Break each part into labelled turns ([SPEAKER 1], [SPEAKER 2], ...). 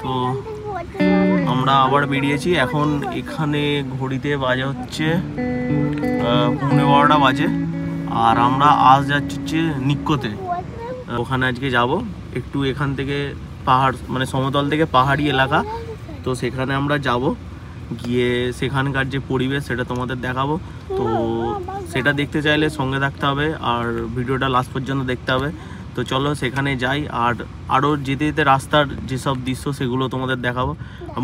[SPEAKER 1] তো আমরা আবার বেরিয়েছি। এখন এখানে ঘড়িতে বাজে হচ্ছে 11:15 বাজে। আর আমরা আজ যাচ্ছি হচ্ছে নিক্কোতে। ওখানে আজকে যাব একটু, এখান থেকে পাহাড় মানে সমতল থেকে পাহাড়ি এলাকা, তো সেখানে আমরা যাব। গিয়ে সেখানকার যে পরিবেশ সেটা তোমাদের দেখাবো। তো সেটা দেখতে চাইলে সঙ্গে থাকতে হবে আর ভিডিওটা লাস্ট পর্যন্ত দেখতে হবে। তো চলো সেখানে যাই। আর আরও যেতে যেতে রাস্তার যেসব দৃশ্য সেগুলো তোমাদের দেখাবো।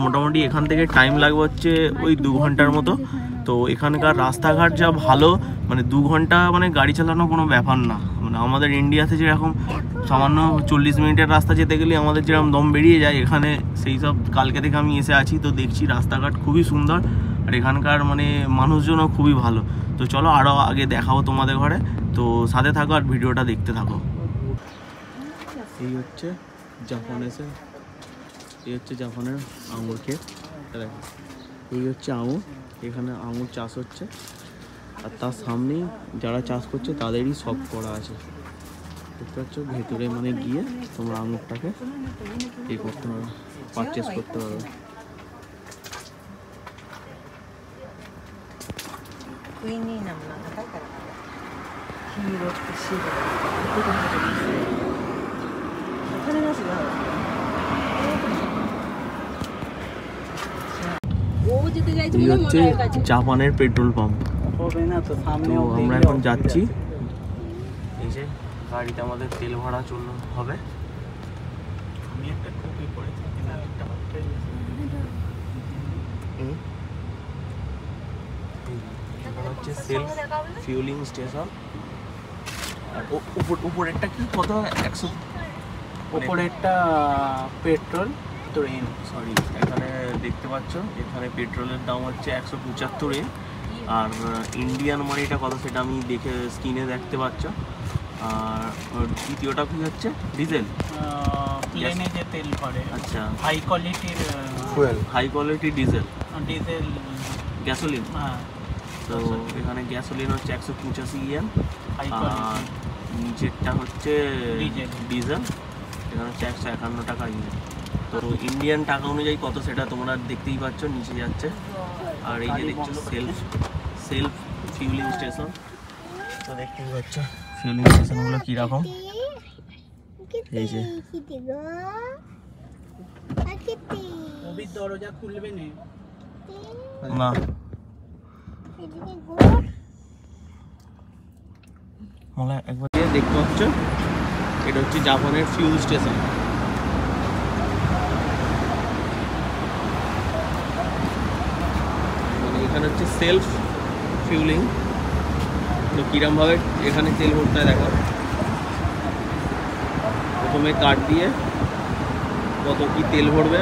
[SPEAKER 1] মোটামুটি এখান থেকে টাইম লাগবে হচ্ছে ওই 2 ঘন্টার মতো। তো এখানকার রাস্তাঘাট যা ভালো, মানে 2 ঘন্টা মানে গাড়ি চালানো কোনো ব্যাপার না। মানে আমাদের ইন্ডিয়াতে যেরকম সামান্য 40 মিনিটের রাস্তা যেতে গেলে আমাদের যেরকম দম বেরিয়ে যায়, এখানে সেই সব কালকে থেকে আমি এসে আছি, তো দেখছি রাস্তাঘাট খুবই সুন্দর আর এখানকার মানে মানুষজনও খুবই ভালো। তো চলো আরও আগে দেখাবো তোমাদের ঘরে, তো সাথে থাকো আর ভিডিওটা দেখতে থাকো। এই হচ্ছে জাপানের আঙুর ক্ষেত। দেখো এই হচ্ছে আঙুর, এখানে আঙুর চাষ হচ্ছে আর তার সামনেই যারা চাষ করছে তাদেরই সব করা আছে। দেখতে পাচ্ছ ভেতরে মানে গিয়ে তোমরা আঙুরটাকে এই করতে পারো, পারচেস করতে পারো। এই হচ্ছে জাপানের পেট্রোল পাম্প। তো আমরা এখন যাচ্ছি, এই যে গাড়িতে আমাদের তেল ভরা চলতে হবে। হচ্ছে সেলফ ফিউলিং স্টেশন। আর উপরেরটা কি কত? 100 উপরেরটা পেট্রোল সরি, এখানে দেখতে পাচ্ছ এখানে পেট্রোলের দাম হচ্ছে 175 এন। আর ইন্ডিয়ান মানিটা কত সেটা আমি দেখে স্ক্রিনে দেখতে পাচ্ছ। আর দ্বিতীয়টা কি হচ্ছে ডিজেল,
[SPEAKER 2] প্লেনে যে তেল পড়ে।
[SPEAKER 1] আচ্ছা,
[SPEAKER 2] হাই কোয়ালিটির
[SPEAKER 1] fuel, high quality diesel gasoline.
[SPEAKER 2] হ্যাঁ,
[SPEAKER 1] তো এখানে গ্যাসোলিন হচ্ছে 185 ইএন। আর নিচেরটা হচ্ছে ডিজেল, এখানে হচ্ছে 151 টাকা ইএন। তো ইন্ডিয়ান টাকা অনুযায়ী কত সেটা তোমরা দেখতেই পাচ্ছ, নিচে যাচ্ছে। আর এই যে দেখছো সেলফ ফিউলিং স্টেশন, তো দেখতেই পাচ্ছ ফিউলিং স্টেশনগুলো কীরকম। এই যে
[SPEAKER 2] দরজা খুলবে
[SPEAKER 1] না, একবার দেখতে পাচ্ছ এটা হচ্ছে জাপানের ফিউল স্টেশন। মানে এখানে হচ্ছে সেলফ ফিউলিং। তো কিরমভাবে এখানে তেল ভরতে হয় দেখো। প্রথমে কার্ড দিয়ে কত কি তেল ভরবে,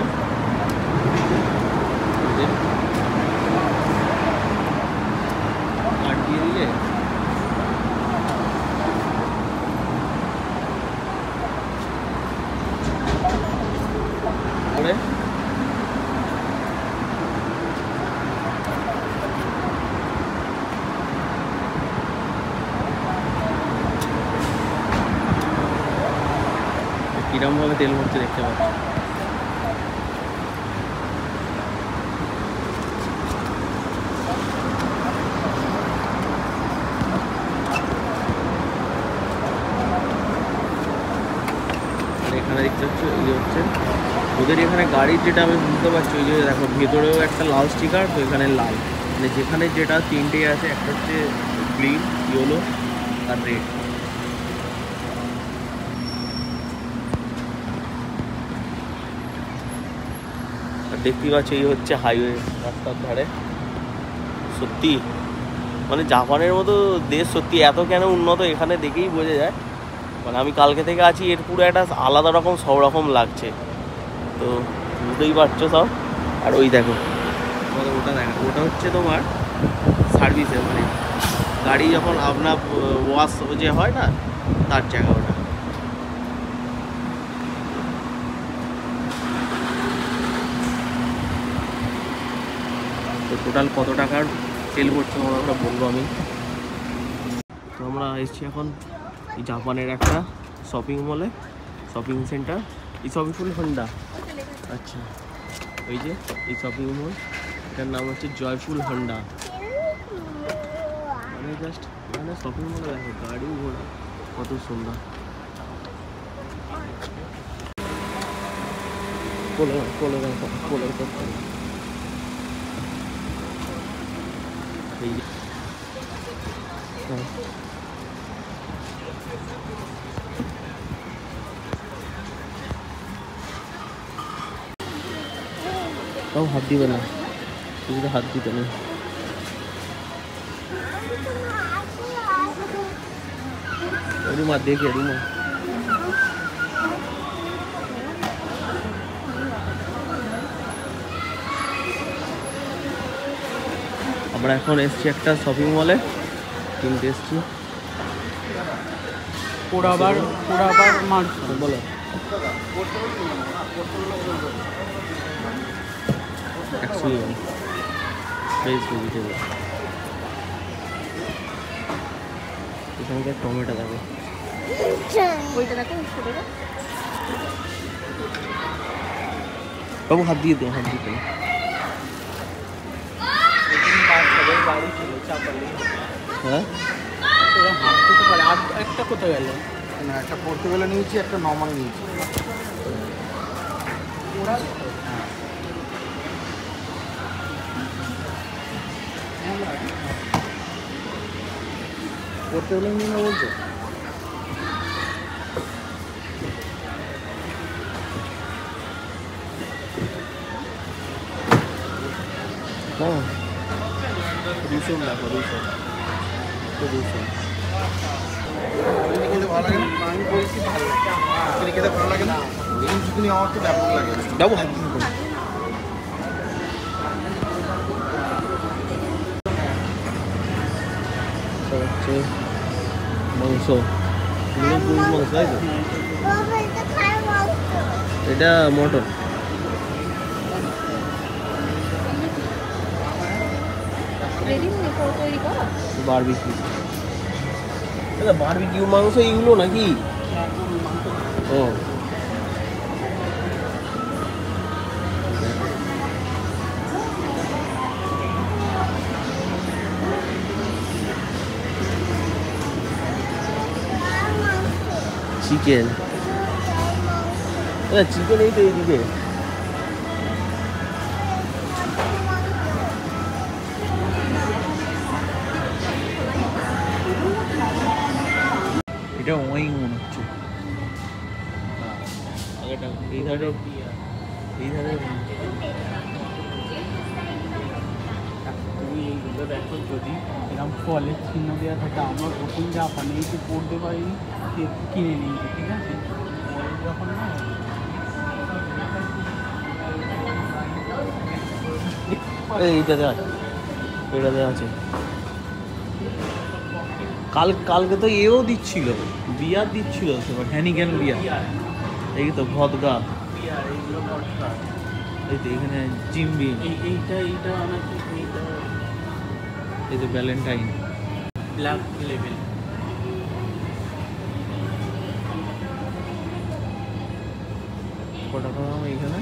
[SPEAKER 1] কার্ড দিয়ে দিলে করে কিরমভাবে তেল ভরতে দেখতে পাচ্ছি। এখানে দেখতে পাচ্ছ এই হচ্ছে ওদের এখানে গাড়ির যেটা আমি বুঝতে পারছি, ওই যে দেখো ভেতরেও একটা লাল স্টিকার, তো এখানে লাল, মানে যেখানে যেটা তিনটে আছে, একটা হচ্ছে গ্রিন, ইয়েলো আর রেড। আর দেখতেই পাচ্ছ এই হচ্ছে হাইওয়ে রাস্তার ধারে। সত্যি মানে জাপানের মতো দেশ সত্যি এত কেন উন্নত এখানে দেখেই বোঝা যায়। মানে আমি কালকে থেকে আছি, এর পুরো একটা আলাদা রকম সব রকম লাগছে, তো বুঝতেই পারছো সব। আর ওই দেখো ওটা দেখো, ওটা হচ্ছে তোমার সার্ভিসে, মানে গাড়ি যখন আপনার ওয়াশ যে হয় না তার জায়গা ওটা। তো টোটাল কত টাকার তেল ভরছে ওটা বলবো আমি। তো আমরা এসেছি এখন জাপানের একটা শপিং মলে, শপিং সেন্টার, এই শপিং হন্ডা আচ্ছা, এই যে এই শপিং মল, এটার নাম হচ্ছে জয়ফুল হন্ডা। মানে জাস্ট মানে শপিং মলে দেখো গাড়ি ঘোড়া কত সুন্দর। কোলের কথা এই যে তাও হাত দিবে না, তুমি তো হাত দিতে নেই। রুমা দেখে রুমা আমরা এখন এসছি একটা শপিং মলে, কিনতে এসছি
[SPEAKER 2] পোড়াবার মাছ।
[SPEAKER 1] বলো অ্যাকচুয়ালি ফ্রেশ ভেজিটেবল। এখানকার টমেটো দেখো, বাবু হাত দিয়ে দে, হাত দিতে
[SPEAKER 2] বাড়ি ছিল চাপালি,
[SPEAKER 1] হ্যাঁ
[SPEAKER 2] ওরা হাত দিতে পারে। আর একটা কোথায় গেল?
[SPEAKER 3] না, একটা পোর্তুগালে নিয়েছি, একটা নর্মাল নিয়েছি।
[SPEAKER 2] ওরা
[SPEAKER 3] পোর্তুগালে নিয়ে না বলছো?
[SPEAKER 1] হ্যাঁ রুসুন দেখো, রুসুন রুসুন
[SPEAKER 3] খেতে ভালো লাগে না? আমি বলছি ভালো লাগে, খেতে ভালো লাগে না। এই চিকেন আমার তো ব্যাপক লাগে।
[SPEAKER 1] বাবু হাত দিয়ে দে। হচ্ছে মাংস, গরুর মাংস, তাই তো? এটা মটন। বারবিকিউ, এটা বারবিকিউ মাংস এইগুলো নাকি? ও চিকেন, চিকেন এই তো এইদিকে।
[SPEAKER 3] এটা ওয়াইং মনে হচ্ছে।
[SPEAKER 1] এই ধারে
[SPEAKER 2] তুমি এইগুলো দেখো, যদি এরকম ফলের চিহ্ন দেওয়া থাকে, আমরা প্রথম জাপানে একটু পড়তে পারিনি, কিনে নিয়েছি, ঠিক আছে? পরে যখন না
[SPEAKER 1] এইটাতে আছে, এটাতে আছে। কালকে তো এও দিচ্ছিল, বিয়ার দিচ্ছিল, হ্যানিক্যান বিয়ার। এই তো ভদগা,
[SPEAKER 2] এইগুলো ভরসা।
[SPEAKER 1] এই তো এখানে জিম বিম,
[SPEAKER 2] এইটা অনেক, এইটা
[SPEAKER 1] এই তো ভ্যালেন্টাইন।
[SPEAKER 2] Black level.
[SPEAKER 1] কত টাকা দাম এইখানে?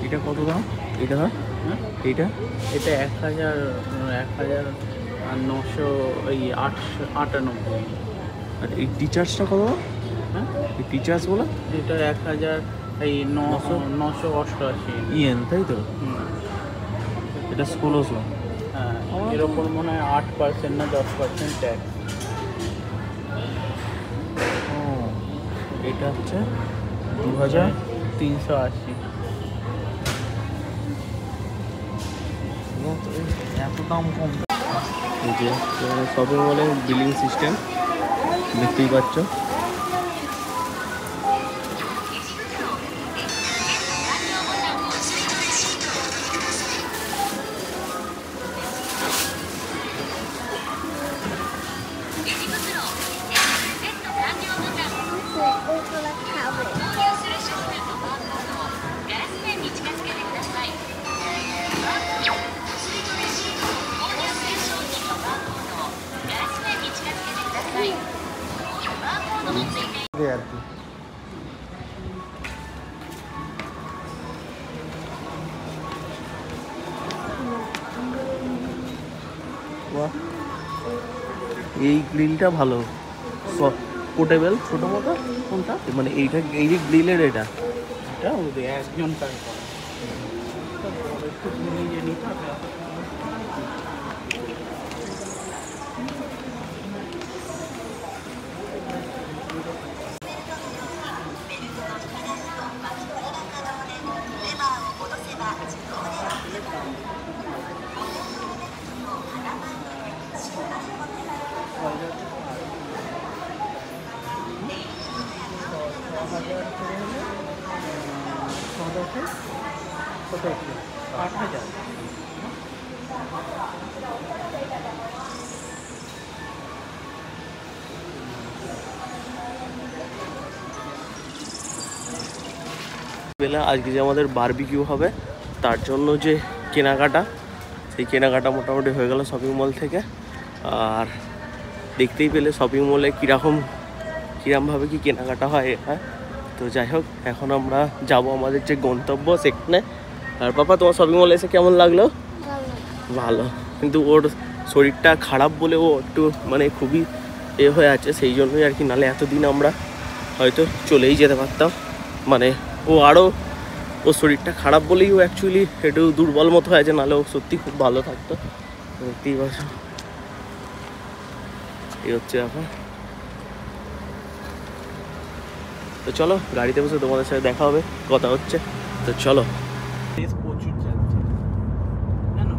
[SPEAKER 1] এটা কত দাম? এটা
[SPEAKER 2] হ্যাঁ,
[SPEAKER 1] এইটা
[SPEAKER 2] এটা 1000 এই 898।
[SPEAKER 1] আর এই টিচার্সটা কত দাম?
[SPEAKER 2] হ্যাঁ,
[SPEAKER 1] এই টিচার্স বলে
[SPEAKER 2] এটা 1000 এই 988।
[SPEAKER 1] ইয়েন, তাই তো? এটা 1600।
[SPEAKER 2] হ্যাঁ, এর ওপর মনে হয় 8% না 10% ট্যাক্স।
[SPEAKER 1] ও এটা হচ্ছে 2380।
[SPEAKER 3] এত দাম কম।
[SPEAKER 1] এই যে শপিং মলে বিলিং সিস্টেম দেখতেই পাচ্ছ। বাহ, এই গ্রিলটা ভালো, পোর্টেবল ছোটো মতো।
[SPEAKER 2] কোনটা?
[SPEAKER 1] মানে এইটা, এই যে গ্রিলের এটা,
[SPEAKER 2] এটা ওদের একজন কাজ করে, একটু নিয়ে নিতে হবে। কত? 8,000।
[SPEAKER 1] বেলা আজকে যে আমাদের বারবিকিউ হবে তার জন্য যে কেনাকাটা, সেই কেনাকাটা মোটামুটি হয়ে গেল শপিং মল থেকে। আর দেখতেই পেলে শপিং মলে কীরকমভাবে কি কেনাকাটা হয় এটা। তো যাই হোক, এখন আমরা যাব আমাদের যে গন্তব্য সেখানে। আর বাবা, তোমার শপিং মলে এসে কেমন লাগলো? ভালো, কিন্তু ওর শরীরটা খারাপ বলে ও একটু মানে খুবই হয়ে আছে, সেই জন্যই আর কি। নাহলে এতদিন আমরা হয়তো চলেই যেতে পারতাম। মানে ওর শরীরটা খারাপ বলেই ও অ্যাকচুয়ালি একটু দুর্বল মতো হয়েছে, নাহলে ও সত্যি খুব ভালো থাকতো। দেখতেই পাচ্ছ, এই হচ্ছে এখন। তো চলো, গাড়িতে বসে তোমাদের সাথে দেখা হবে, কথা হচ্ছে। তো চলো।
[SPEAKER 2] প্রচুর যাচ্ছে জানো।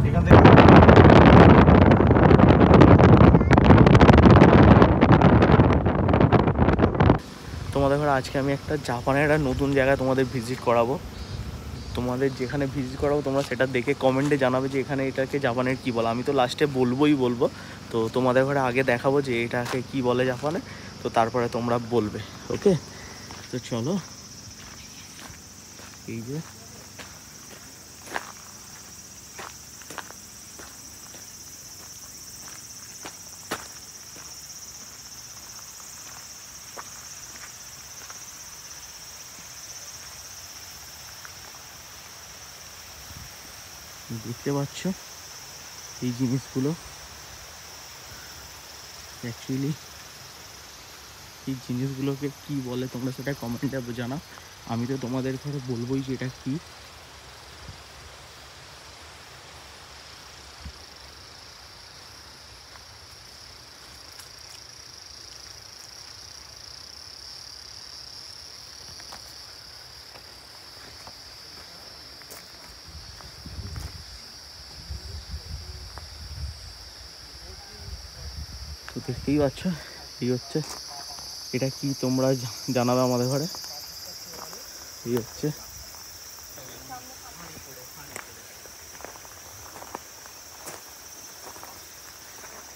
[SPEAKER 3] এখান থেকে
[SPEAKER 1] তোমাদের ঘরে আজকে আমি একটা জাপানের একটা নতুন জায়গায় তোমাদের ভিজিট করাবো। তোমাদের যেখানে ভিজিট করাবো তোমরা সেটা দেখে কমেন্টে জানাবে যে এখানে এটাকে জাপানের কী বলে। আমি তো লাস্টে বলবো। তো তোমাদের ঘরে আগে দেখাবো যে এটাকে কি বলে জাপানে, তো তারপরে তোমরা বলবে। ওকে, তো চলো। এই যে দেখতে পাচ্ছ এই জিনিসগুলো, অ্যাকচুয়ালি এই জিনিসগুলোকে কি বলে তোমরা সেটা কমেন্টে জানাও। আমি তো তোমাদের ঘরে বলবোই যে এটা কি। তো দেখতেই পাচ্ছ, এই হচ্ছে, এটা কি তোমরা জানাবে আমাদের ঘরে। এই হচ্ছে,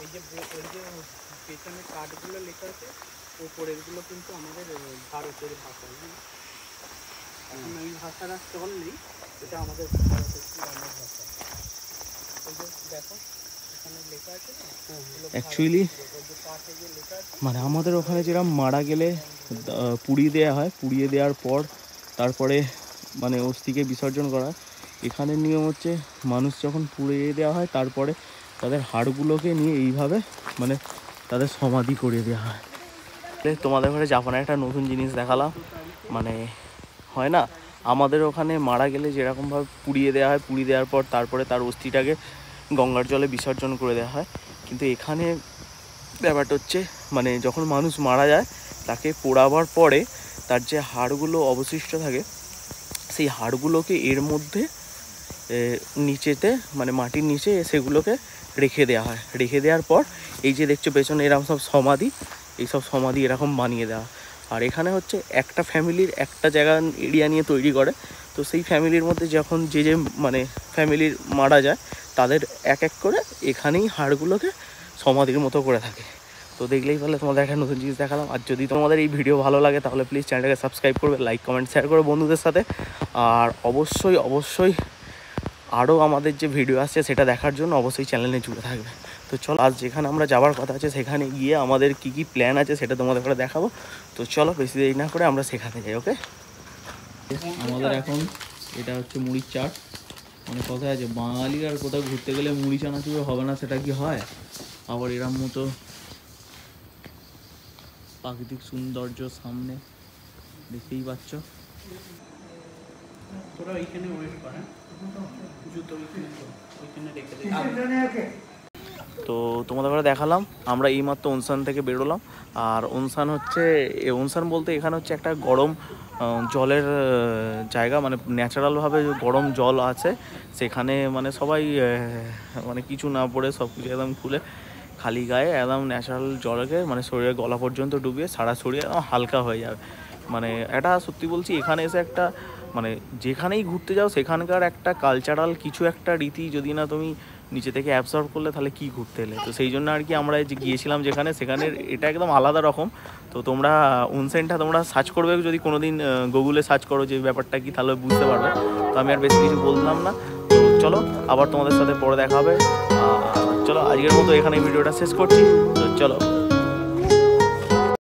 [SPEAKER 2] এই যে পেছনে কার্ডগুলো লেখা আছে, উপরেরগুলো কিন্তু আমাদের ভারতের ভাষা। এখন ওই ভাষাটা চল নেই, এটা আমাদের ভারতের পুরানো ভাষা। এই যে দেখো এখানে লেখা আছে না,
[SPEAKER 1] অ্যাকচুয়ালি মানে আমাদের ওখানে যেরকম মারা গেলে পুড়িয়ে দেওয়া হয়, পুড়িয়ে দেওয়ার পর তারপরে মানে অস্থিকে বিসর্জন করা। এখানে নিয়ম হচ্ছে মানুষ যখন পুড়িয়ে দেওয়া হয় তারপরে তাদের হাড়গুলোকে নিয়ে এইভাবে মানে তাদের সমাধি করে দেওয়া হয়। তোমাদের ঘরে জাপানের একটা নতুন জিনিস দেখালাম। মানে হয় না, আমাদের ওখানে মারা গেলে যেরকমভাবে পুড়িয়ে দেওয়া হয়, পুড়িয়ে দেওয়ার পর তারপরে তার অস্থিটাকে গঙ্গার জলে বিসর্জন করে দেওয়া হয়। কিন্তু এখানে ব্যাপারটা হচ্ছে মানে যখন মানুষ মারা যায় তাকে পোড়াবার পরে তার যে হাড়গুলো অবশিষ্ট থাকে সেই হাড়গুলোকে এর মধ্যে নিচেতে মানে মাটির নিচে সেগুলোকে রেখে দেওয়া হয়। রেখে দেওয়ার পর এই যে দেখছো পেছনে এরকম সব সমাধি, এইসব সমাধি এরকম বানিয়ে দেওয়া। আর এখানে হচ্ছে একটা ফ্যামিলির একটা জায়গা এরিয়া নিয়ে তৈরি করে। তো সেই ফ্যামিলির মধ্যে যখন যে মানে ফ্যামিলির মারা যায় তাদের এক এক করে এখানেই হাড়গুলোকে সমাধির মতো করে থাকে। তো দেখলেই পারলে তোমাদের একটা নতুন জিনিস দেখালাম। আর যদি তোমাদের এই ভিডিও ভালো লাগে তাহলে প্লিজ চ্যানেলটাকে সাবস্ক্রাইব করবে, লাইক কমেন্ট শেয়ার করবে বন্ধুদের সাথে। আর অবশ্যই আরও আমাদের যে ভিডিও আসছে সেটা দেখার জন্য অবশ্যই চ্যানেলে জুড়ে থাকবে। তো চলো, আজ যেখানে আমরা যাওয়ার কথা আছে সেখানে গিয়ে আমাদের কি প্ল্যান আছে সেটা তোমাদের করে দেখাবো। তো চলো, বেশি দেরি না করে আমরা সেখানে যাই। ওকে। আমাদের এখন এটা হচ্ছে মুড়ির চাট। মানে কথা আছে বাঙালি আর কোথাও ঘুরতে গেলে মুড়ি চানাচুর হবে না, সেটা কি হয়? আবার এরম মতো প্রাকৃতিক সৌন্দর্য সামনে দেখতেই পাচ্ছ।
[SPEAKER 2] তোরা ওইখানে ওয়েট করে জুতো ওইখানে রেখে দে।
[SPEAKER 1] তো তোমাদের ঘরে দেখালাম, আমরা এইমাত্র অনসান থেকে বেরোলাম। আর অনসান হচ্ছে অনসান বলতে এখানে হচ্ছে একটা গরম জলের জায়গা, মানে ন্যাচারালভাবে গরম জল আছে সেখানে। মানে সবাই মানে কিছু না পড়ে সব কিছু একদম খুলে খালি গায়ে একদম ন্যাচারাল জলকে মানে শরীরে গলা পর্যন্ত ডুবিয়ে সারা শরীর একদম হালকা হয়ে যাবে। মানে এটা সত্যি বলছি, এখানে এসে একটা মানে যেখানেই ঘুরতে যাও সেখানকার একটা কালচারাল কিছু একটা রীতি যদি না তুমি নিচে থেকে অ্যাবসর্ব করলে তাহলে কি ঘুরতে এলে। তো সেই জন্য আর কি আমরা যে গিয়েছিলাম যেখানে, সেখানের এটা একদম আলাদা রকম। তো তোমরা অনসেনটা তোমরা সার্চ করবে যদি কোনো দিন গুগলে সার্চ করো যে ব্যাপারটা কি, তাহলে বুঝতে পারবে। তো আমি আর বেশি কিছু বললাম না। তো চলো আবার তোমাদের সাথে পরে দেখা হবে। চলো আজকের মতো এখানে ভিডিওটা শেষ করছি। তো চলো।